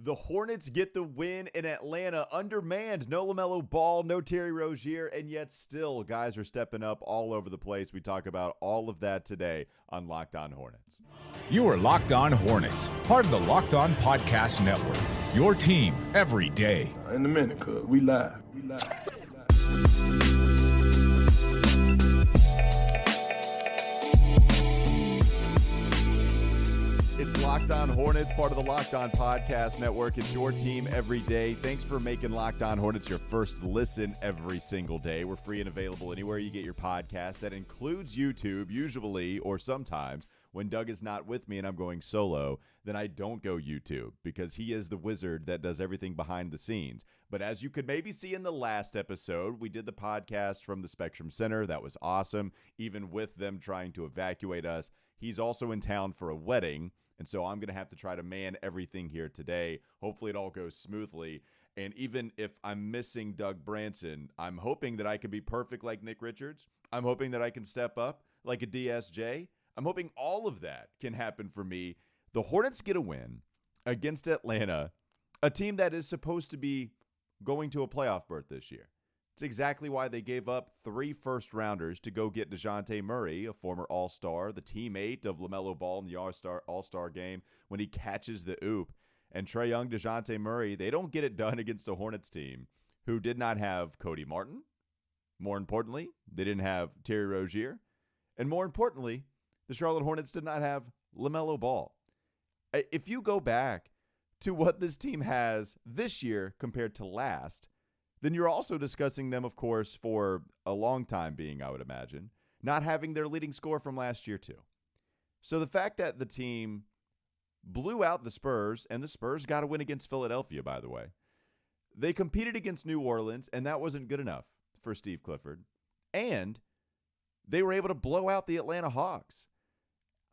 The Hornets get the win in Atlanta, undermanned. No Lamelo Ball, no Terry Rozier, and yet still guys are stepping up all over the place. We talk about all of that today on Locked On Hornets. You are Locked On Hornets, part of the Locked On Podcast Network, your team every day. In a minute, cuz we live. It's Locked On Hornets, part of the Locked On Podcast Network. It's your team every day. Thanks for making Locked On Hornets your first listen every single day. We're free and available anywhere you get your podcast. That includes YouTube, usually or sometimes. When Doug is not with me and I'm going solo, then I don't go YouTube because he is the wizard that does everything behind the scenes. But as you could maybe see in the last episode, we did the podcast from the Spectrum Center. That was awesome, even with them trying to evacuate us. He's also in town for a wedding. And so I'm going to have to try to man everything here today. Hopefully it all goes smoothly. And even if I'm missing Doug Branson, I'm hoping that I can be perfect like Nick Richards. I'm hoping that I can step up like a DSJ. I'm hoping all of that can happen for me. The Hornets get a win against Atlanta, a team that is supposed to be going to a playoff berth this year. It's exactly why they gave up 3 first-rounders to go get DeJounte Murray, a former All-Star, the teammate of Lamelo Ball in the All-Star game when he catches the oop. And Trae Young, DeJounte Murray, they don't get it done against a Hornets team who did not have Cody Martin. More importantly, they didn't have Terry Rozier. And more importantly, the Charlotte Hornets did not have Lamelo Ball. If you go back to what this team has this year compared to last, then you're also discussing them, of course, for a long time being, I would imagine, not having their leading scorer from last year, too. So the fact that the team blew out the Spurs, and the Spurs got a win against Philadelphia, by the way. They competed against New Orleans, and that wasn't good enough for Steve Clifford. And they were able to blow out the Atlanta Hawks.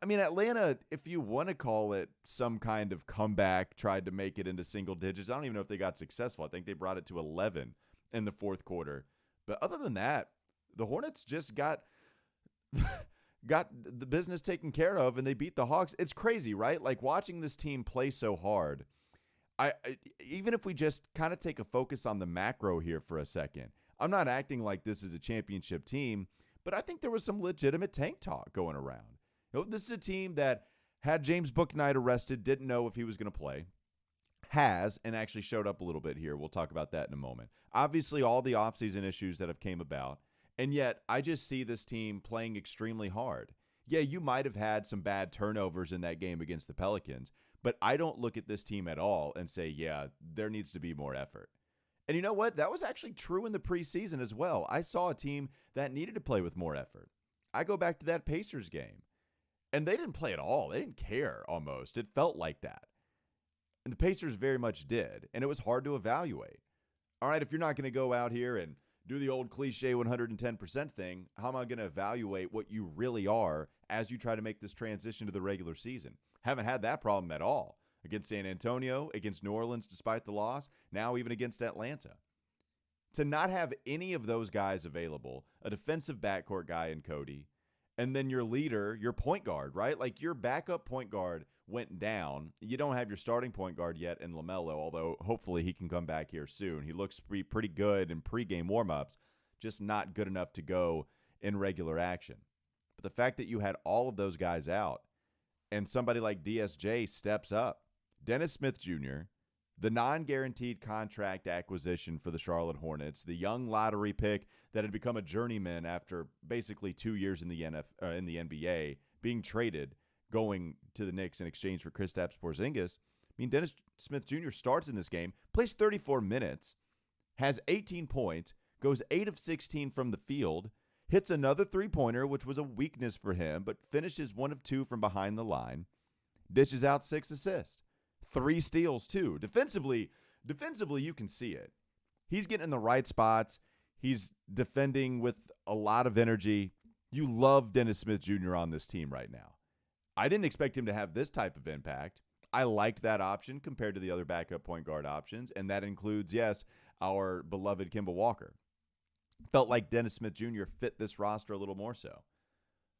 I mean, Atlanta, if you want to call it some kind of comeback, tried to make it into single digits. I don't even know if they got successful. I think they brought it to 11 in the fourth quarter. But other than that, the Hornets just got the business taken care of, and they beat the Hawks. It's crazy, right? Like, watching this team play so hard. I even if we just kind of take a focus on the macro here for a second, I'm not acting like this is a championship team, but I think there was some legitimate tank talk going around. You know, this is a team that had James Bouknight arrested, didn't know if he was going to play, has, and actually showed up a little bit here. We'll talk about that in a moment. Obviously, all the offseason issues that have came about, and yet I just see this team playing extremely hard. Yeah, you might have had some bad turnovers in that game against the Pelicans, but I don't look at this team at all and say, yeah, there needs to be more effort. And you know what? That was actually true in the preseason as well. I saw a team that needed to play with more effort. I go back to that Pacers game. And they didn't play at all. They didn't care almost. It felt like that. And the Pacers very much did. And it was hard to evaluate. All right, if you're not going to go out here and do the old cliche 110% thing, how am I going to evaluate what you really are as you try to make this transition to the regular season? Haven't had that problem at all. Against San Antonio, against New Orleans despite the loss, now even against Atlanta. To not have any of those guys available, a defensive backcourt guy in Cody, and then your leader, your point guard, right? Like, your backup point guard went down. You don't have your starting point guard yet in Lamelo, although hopefully he can come back here soon. He looks pretty good in pregame warmups, just not good enough to go in regular action. But the fact that you had all of those guys out and somebody like DSJ steps up, Dennis Smith Jr., the non-guaranteed contract acquisition for the Charlotte Hornets, the young lottery pick that had become a journeyman after basically 2 years in the NBA, being traded, going to the Knicks in exchange for Kristaps Porzingis. I mean, Dennis Smith Jr. starts in this game, plays 34 minutes, has 18 points, goes 8 of 16 from the field, hits another three-pointer, which was a weakness for him, but finishes 1 of 2 from behind the line, dishes out 6 assists. 3 steals, too. Defensively, you can see it. He's getting in the right spots. He's defending with a lot of energy. You love Dennis Smith Jr. on this team right now. I didn't expect him to have this type of impact. I liked that option compared to the other backup point guard options, and that includes, yes, our beloved Kemba Walker. Felt like Dennis Smith Jr. fit this roster a little more so.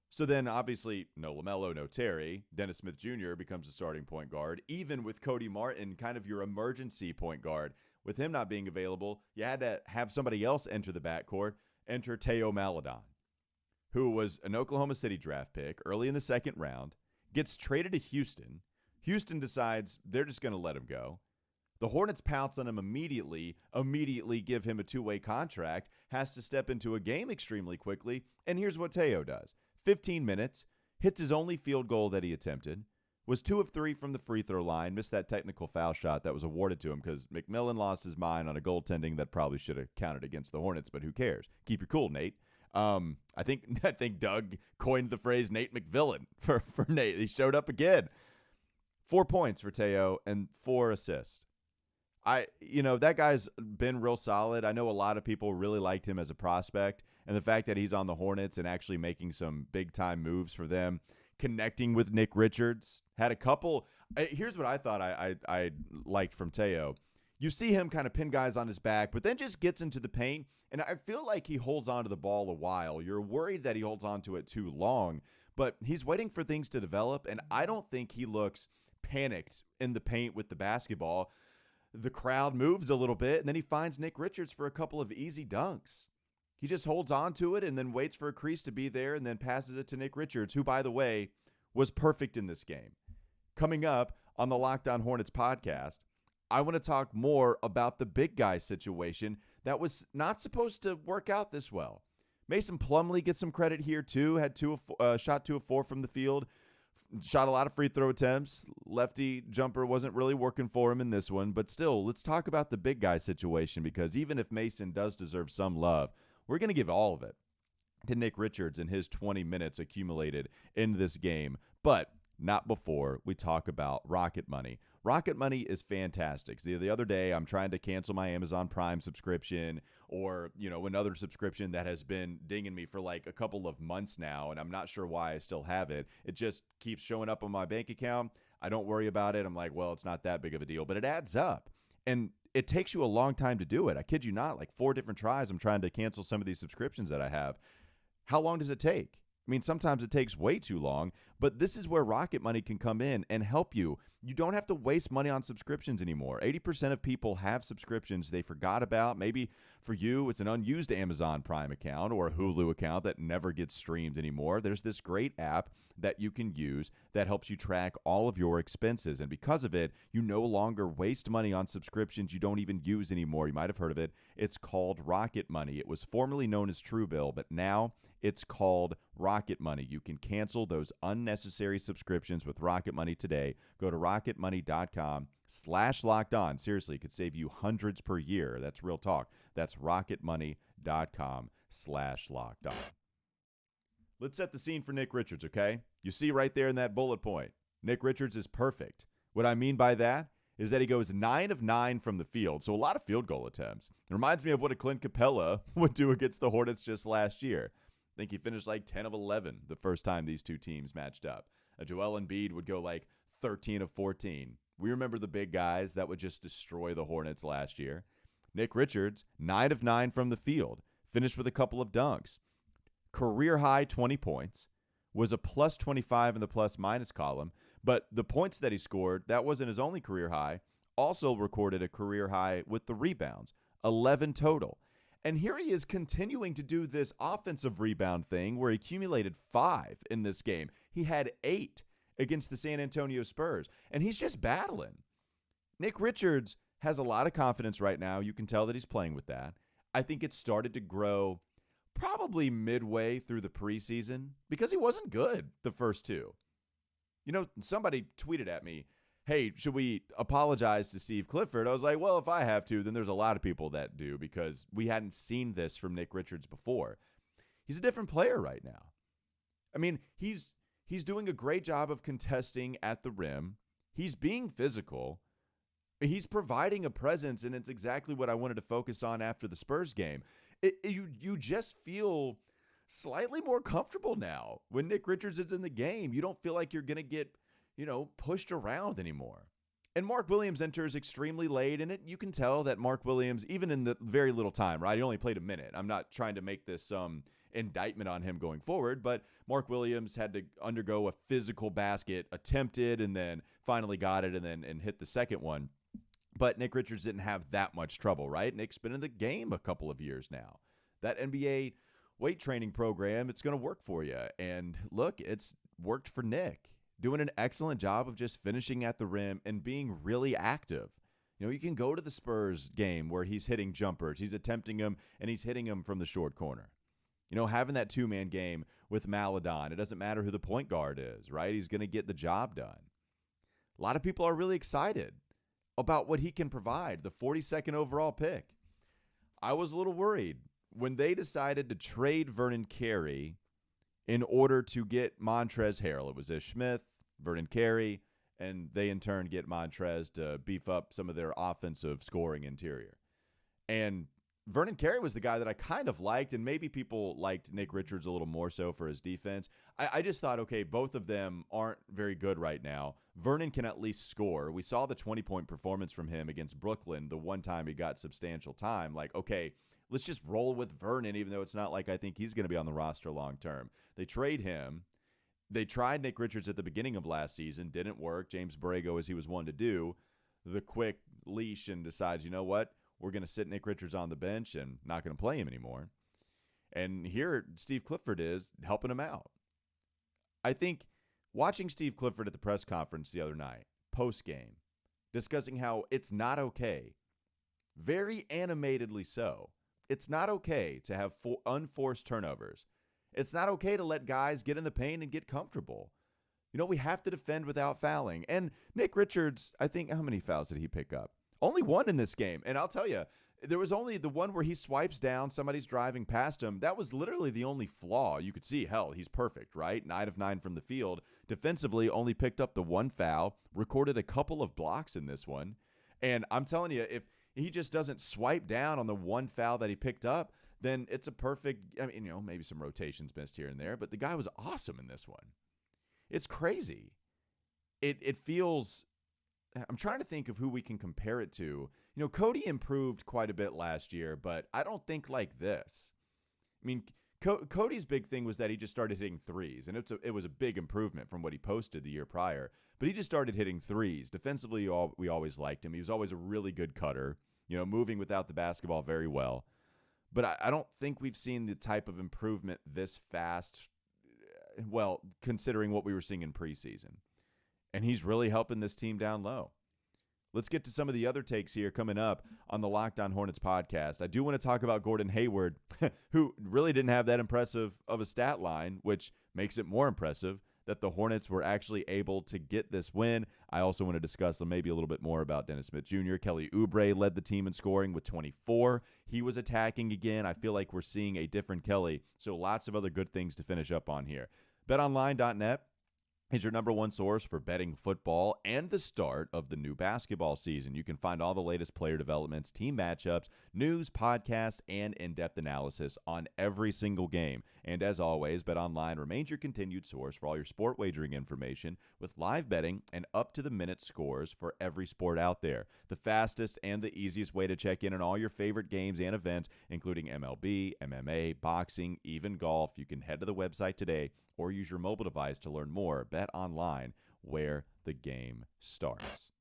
So then, obviously, no Lamelo, no Terry. Dennis Smith Jr. becomes a starting point guard. Even with Cody Martin, kind of your emergency point guard, with him not being available, you had to have somebody else enter the backcourt. Enter Teo Maledon, who was an Oklahoma City draft pick early in the second round, gets traded to Houston. Houston decides they're just going to let him go. The Hornets pounce on him immediately give him a two-way contract, has to step into a game extremely quickly, and here's what Teo does. 15 minutes, hits his only field goal that he attempted, was 2 of 3 from the free throw line, missed that technical foul shot that was awarded to him because McMillan lost his mind on a goaltending that probably should have counted against the Hornets, but who cares? Keep your cool, Nate. I think Doug coined the phrase Nate McVillan for Nate. He showed up again. 4 points for Teo and 4 assists. That guy's been real solid. I know a lot of people really liked him as a prospect, and the fact that he's on the Hornets and actually making some big-time moves for them, connecting with Nick Richards, had a couple. Here's what I thought I liked from Teo. You see him kind of pin guys on his back, but then just gets into the paint, and I feel like he holds on to the ball a while. You're worried that he holds on to it too long, but he's waiting for things to develop, and I don't think he looks panicked in the paint with the basketball. The crowd moves a little bit, and then he finds Nick Richards for a couple of easy dunks. He just holds on to it and then waits for a crease to be there and then passes it to Nick Richards, who, by the way, was perfect in this game. Coming up on the Locked On Hornets podcast, I want to talk more about the big guy situation that was not supposed to work out this well. Mason Plumlee gets some credit here, too. Had shot 2 of 4 from the field. Shot a lot of free throw attempts. Lefty jumper wasn't really working for him in this one. But still, let's talk about the big guy situation, because even if Mason does deserve some love, we're going to give all of it to Nick Richards and his 20 minutes accumulated in this game. But not before we talk about Rocket Money. Rocket Money is fantastic. The other day, I'm trying to cancel my Amazon Prime subscription, or, another subscription that has been dinging me for like a couple of months now, and I'm not sure why I still have it. It just keeps showing up on my bank account. I don't worry about it. I'm like, well, it's not that big of a deal, but it adds up. And it takes you a long time to do it. I kid you not, like 4 different tries. I'm trying to cancel some of these subscriptions that I have. How long does it take? I mean, sometimes it takes way too long, but this is where Rocket Money can come in and help you. You don't have to waste money on subscriptions anymore. 80% of people have subscriptions they forgot about. Maybe for you, it's an unused Amazon Prime account or a Hulu account that never gets streamed anymore. There's this great app that you can use that helps you track all of your expenses. And because of it, you no longer waste money on subscriptions you don't even use anymore. You might have heard of it. It's called Rocket Money. It was formerly known as Truebill, but now it's called Rocket Money. You can cancel those unnecessary subscriptions with Rocket Money today. Go to rocketmoney.com/lockedon. Seriously, it could save you hundreds per year. That's real talk. That's rocketmoney.com/lockedon. Let's set the scene for Nick Richards, okay? You see right there in that bullet point, Nick Richards is perfect. What I mean by that is that he goes 9 of 9 from the field, so a lot of field goal attempts. It reminds me of what a Clint Capella would do against the Hornets just last year. I think he finished like 10 of 11 the first time these two teams matched up. Joel Embiid would go like 13 of 14. We remember the big guys that would just destroy the Hornets last year. Nick Richards, 9 of 9 from the field, finished with a couple of dunks. Career high 20 points, was a plus 25 in the plus minus column, but the points that he scored, that wasn't his only career high, also recorded a career high with the rebounds, 11 total. And here he is continuing to do this offensive rebound thing where he accumulated 5 in this game. He had 8 against the San Antonio Spurs, and he's just battling. Nick Richards has a lot of confidence right now. You can tell that he's playing with that. I think it started to grow probably midway through the preseason because he wasn't good the first 2. Somebody tweeted at me, hey, should we apologize to Steve Clifford? I was like, well, if I have to, then there's a lot of people that do because we hadn't seen this from Nick Richards before. He's a different player right now. I mean, he's doing a great job of contesting at the rim. He's being physical. He's providing a presence, and it's exactly what I wanted to focus on after the Spurs game. You just feel slightly more comfortable now when Nick Richards is in the game. You don't feel like you're going to get, pushed around anymore. And Mark Williams enters extremely late, and you can tell that Mark Williams, even in the very little time, right? He only played a minute. I'm not trying to make this some indictment on him going forward, but Mark Williams had to undergo a physical basket, attempted, and then finally got it and hit the second one. But Nick Richards didn't have that much trouble, right? Nick's been in the game a couple of years now. That NBA weight training program, it's going to work for you. And look, it's worked for Nick, doing an excellent job of just finishing at the rim and being really active. You know, you can go to the Spurs game where he's hitting jumpers, he's attempting them, and he's hitting them from the short corner. You know, having that two-man game with Maladon, it doesn't matter who the point guard is, right? He's going to get the job done. A lot of people are really excited about what he can provide, the 42nd overall pick. I was a little worried when they decided to trade Vernon Carey in order to get Montrezl Harrell. It was Ish Smith, Vernon Carey, and they in turn get Montrez to beef up some of their offensive scoring interior. And Vernon Carey was the guy that I kind of liked, and maybe people liked Nick Richards a little more so for his defense. I just thought, okay, both of them aren't very good right now. Vernon can at least score. We saw the 20-point performance from him against Brooklyn the one time he got substantial time. Like, okay, let's just roll with Vernon, even though it's not like I think he's going to be on the roster long term. They trade him. They tried Nick Richards at the beginning of last season. Didn't work. James Borrego, as he was one to do, the quick leash and decides, you know what? We're going to sit Nick Richards on the bench and not going to play him anymore. And here Steve Clifford is helping him out. I think watching Steve Clifford at the press conference the other night, post-game, discussing how it's not okay, very animatedly so, it's not okay to have unforced turnovers. It's not okay to let guys get in the paint and get comfortable. You know, we have to defend without fouling. And Nick Richards, I think, how many fouls did he pick up? Only one in this game. And I'll tell you, there was only the one where he swipes down, somebody's driving past him. That was literally the only flaw. You could see, hell, he's perfect, right? 9 of 9 from the field. Defensively, only picked up the one foul, recorded a couple of blocks in this one. And I'm telling you, if he just doesn't swipe down on the one foul that he picked up, then it's a perfect, I mean, you know, maybe some rotations missed here and there, but the guy was awesome in this one. It's crazy. It feels, I'm trying to think of who we can compare it to. You know, Cody improved quite a bit last year, but I don't think like this. I mean, Cody's big thing was that he just started hitting threes, and it was a big improvement from what he posted the year prior. But he just started hitting threes. Defensively, we always liked him. He was always a really good cutter, you know, moving without the basketball very well. But I don't think we've seen the type of improvement this fast, well, considering what we were seeing in preseason. And he's really helping this team down low. Let's get to some of the other takes here coming up on the Locked On Hornets podcast. I do want to talk about Gordon Hayward, who really didn't have that impressive of a stat line, which makes it more impressive that the Hornets were actually able to get this win. I also want to discuss maybe a little bit more about Dennis Smith Jr. Kelly Oubre led the team in scoring with 24. He was attacking again. I feel like we're seeing a different Kelly. So lots of other good things to finish up on here. BetOnline.net is your number one source for betting football and the start of the new basketball season. You can find all the latest player developments, team matchups, news, podcasts, and in-depth analysis on every single game. And as always, BetOnline remains your continued source for all your sport wagering information with live betting and up-to-the-minute scores for every sport out there. The fastest and the easiest way to check in on all your favorite games and events, including MLB, MMA, boxing, even golf. You can head to the website today or use your mobile device to learn more. Bet online, where the game starts.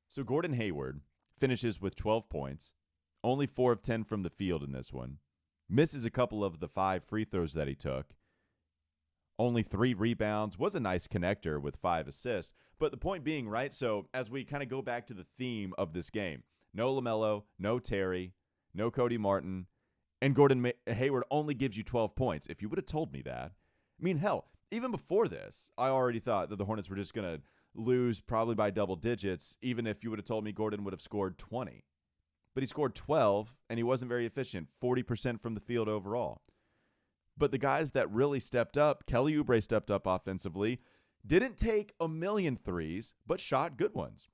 So Gordon Hayward finishes with 12 points, only 4 of 10 from the field in this one, misses a couple of the 5 free throws that he took, only 3 rebounds, was a nice connector with 5 assists. But the point being, right, so as we kind of go back to the theme of this game, no Lamelo, no Terry, no Cody Martin, and Gordon Hayward only gives you 12 points. If you would have told me that, I mean, hell, even before this, I already thought that the Hornets were just going to lose probably by double digits, even if you would have told me Gordon would have scored 20. But he scored 12, and he wasn't very efficient, 40% from the field overall. But the guys that really stepped up, Kelly Oubre stepped up offensively, didn't take a million threes, but shot good ones.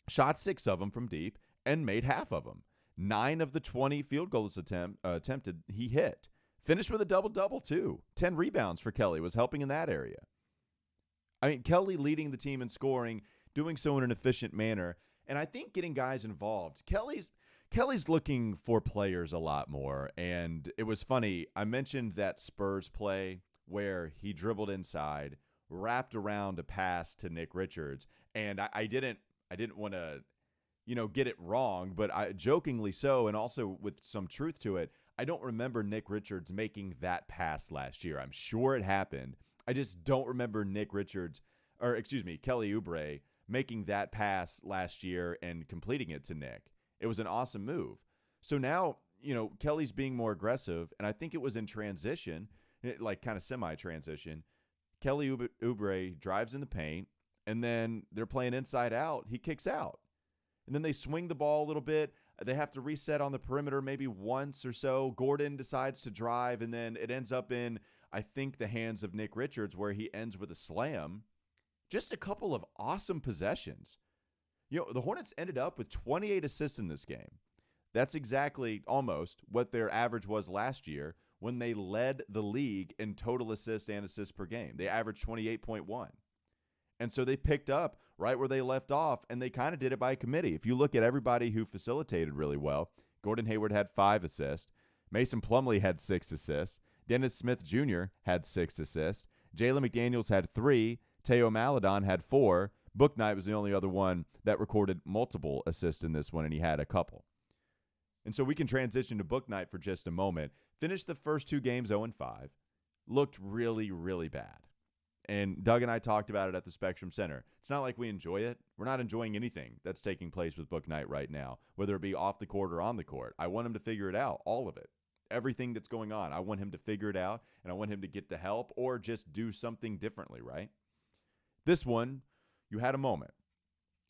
Shot 6 of them from deep and made half of them. 9 of the 20 field goals attempted, he hit. Finished with a double-double, too. 10 rebounds for Kelly, was helping in that area. I mean, Kelly leading the team in scoring, doing so in an efficient manner, and I think getting guys involved. Kelly's Kelly's looking for players a lot more, and it was funny. I mentioned that Spurs play where he dribbled inside, wrapped around a pass to Nick Richards, and I didn't want to, get it wrong, but I jokingly so, and also with some truth to it, I don't remember Nick Richards making that pass last year. I'm sure it happened. I just don't remember Kelly Oubre making that pass last year and completing it to Nick. It was an awesome move. So now, Kelly's being more aggressive, and I think it was in transition, like kind of semi-transition. Kelly Oubre drives in the paint, and then they're playing inside out. He kicks out. And then they swing the ball a little bit. They have to reset on the perimeter maybe once or so. Gordon decides to drive, and then it ends up in, I think, the hands of Nick Richards, where he ends with a slam. Just a couple of awesome possessions. The Hornets ended up with 28 assists in this game. That's exactly almost what their average was last year when they led the league in total assists and assists per game. They averaged 28.1. And so they picked up right where they left off, and they kind of did it by committee. If you look at everybody who facilitated really well, Gordon Hayward had 5 assists. Mason Plumlee had 6 assists. Dennis Smith Jr. had 6 assists. Jalen McDaniels had 3. Teo Maledon had 4. Bouknight was the only other one that recorded multiple assists in this one, and he had a couple. And so we can transition to Bouknight for just a moment. Finished the first 2 games 0-5. Looked really, really bad. And Doug and I talked about it at the Spectrum Center. It's not like we enjoy it. We're not enjoying anything that's taking place with Bouknight right now, whether it be off the court or on the court. I want him to figure it out, all of it. Everything that's going on. I want him to figure it out, and I want him to get the help or just do something differently, right? This one, you had a moment.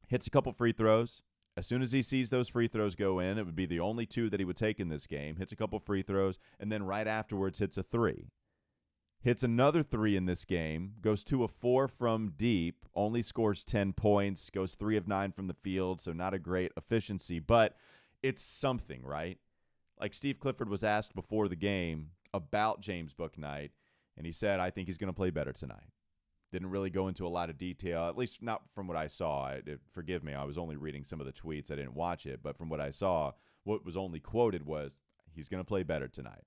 Hits a couple free throws. As soon as he sees those free throws go in, it would be the only 2 that he would take in this game. Hits a couple free throws, and then right afterwards hits a 3. Hits another 3 in this game, goes 2 of 4 from deep, only scores 10 points, goes 3 of 9 from the field, so not a great efficiency, but it's something, right? Like Steve Clifford was asked before the game about James Bouknight, and he said, I think he's going to play better tonight. Didn't really go into a lot of detail, at least not from what I saw. Forgive me, I was only reading some of the tweets. I didn't watch it. But from what I saw, what was only quoted was, he's going to play better tonight.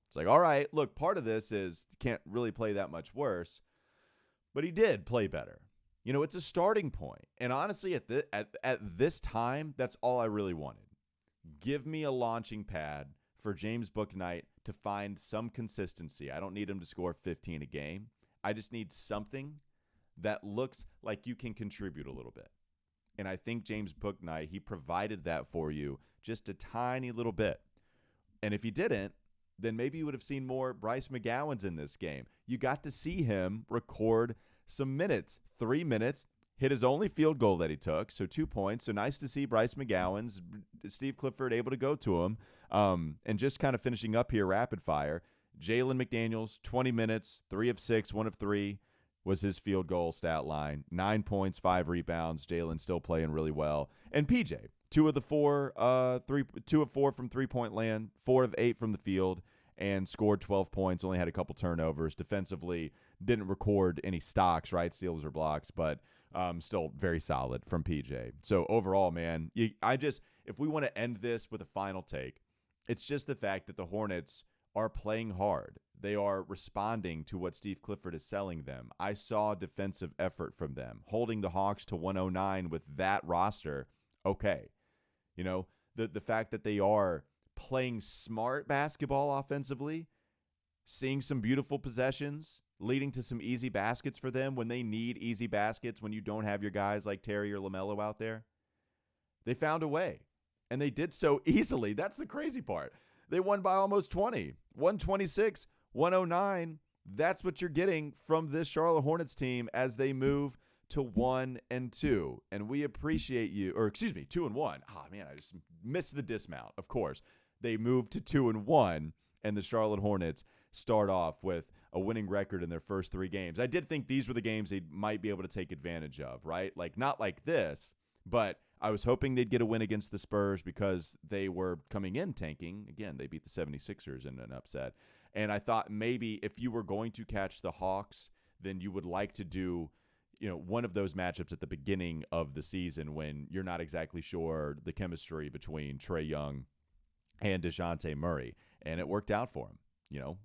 It's like, all right, look, part of this is you can't really play that much worse. But he did play better. It's a starting point. And honestly, at this time, that's all I really wanted. Give me a launching pad for James Bouknight to find some consistency. I don't need him to score 15 a game. I just need something that looks like you can contribute a little bit. And I think James Bouknight, he provided that for you just a tiny little bit. And if he didn't, then maybe you would have seen more Bryce McGowan's in this game. You got to see him record some minutes, 3 minutes, hit his only field goal that he took, so 2 points. So nice to see Bryce McGowan's, Steve Clifford able to go to him. And just kind of finishing up here rapid fire, Jalen McDaniels, 20 minutes, 3 of 6, 1 of 3 was his field goal stat line. 9 points, 5 rebounds. Jalen still playing really well. And PJ, 2 of 4 from 3-point land, 4 of 8 from the field, and scored 12 points. Only had a couple turnovers. Defensively, didn't record any stocks, right? Steals or blocks, but still very solid from PJ. So overall, man, if we want to end this with a final take, it's just the fact that the Hornets are playing hard. They are responding to what Steve Clifford is selling them. I saw defensive effort from them. Holding the Hawks to 109 with that roster, okay. The fact that they are playing smart basketball offensively, seeing some beautiful possessions, leading to some easy baskets for them when they need easy baskets when you don't have your guys like Terry or Lamelo out there. They found a way, and they did so easily. That's the crazy part. They won by almost 20, 126, 109. That's what you're getting from this Charlotte Hornets team as they move to 1-2. And we appreciate you, 2-1. Oh, man, I just missed the dismount. Of course, they move to 2-1, and the Charlotte Hornets start off with a winning record in their first 3 games. I did think these were the games they might be able to take advantage of, right? Like, not like this, but I was hoping they'd get a win against the Spurs because they were coming in tanking. Again, they beat the 76ers in an upset. And I thought maybe if you were going to catch the Hawks, then you would like to do, one of those matchups at the beginning of the season when you're not exactly sure the chemistry between Trae Young and DeJounte Murray, and it worked out for him.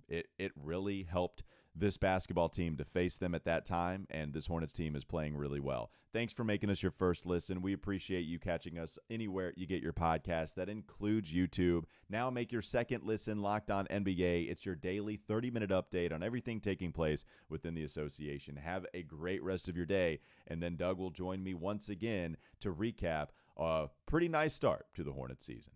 It really helped this basketball team to face them at that time, and this Hornets team is playing really well. Thanks for making us your first listen. We appreciate you catching us anywhere you get your podcast. That includes YouTube. Now make your second listen Locked On NBA. It's your daily 30-minute update on everything taking place within the association. Have a great rest of your day, and then Doug will join me once again to recap a pretty nice start to the Hornets season.